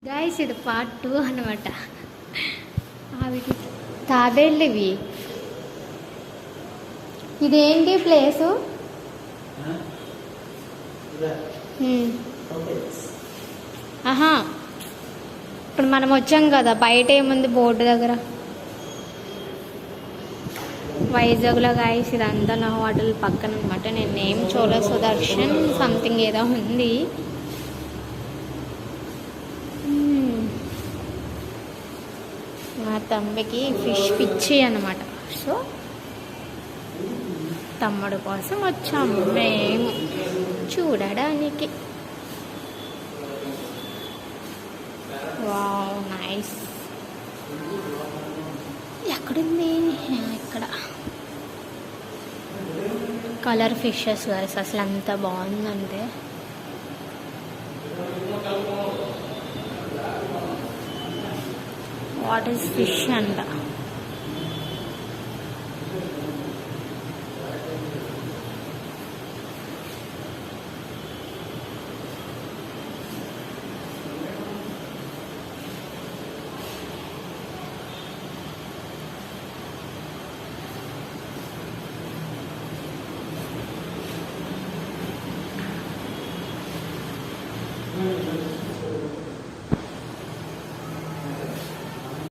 Guys ఇది part 2 అనమాట. అవి తాబేళ్ళు ఇవి. ఇదేంటి ప్లేసు? ఆహా, ఇప్పుడు మనం వచ్చాం కదా, బయట ఏముంది బోర్డు దగ్గర? వైజాగ్లో గాయస్ ఇదంతా నా హోటల్ పక్కన అనమాట. నేను నేమ్ చోళ సుదర్శన్ సంథింగ్ ఏదో ఉంది. మా తమ్ముడికి ఫిష్ పిచ్చి అనమాట. సో తమ్ముడు కోసం వచ్చాము మేము చూడడానికి. Wow nice. ఎక్కడుంది? ఇక్కడ కలర్ ఫిషెస్ గైస్, అసలు అంత బాగుందంటే. వాట్ ఈస్ ఫిష్ అంట.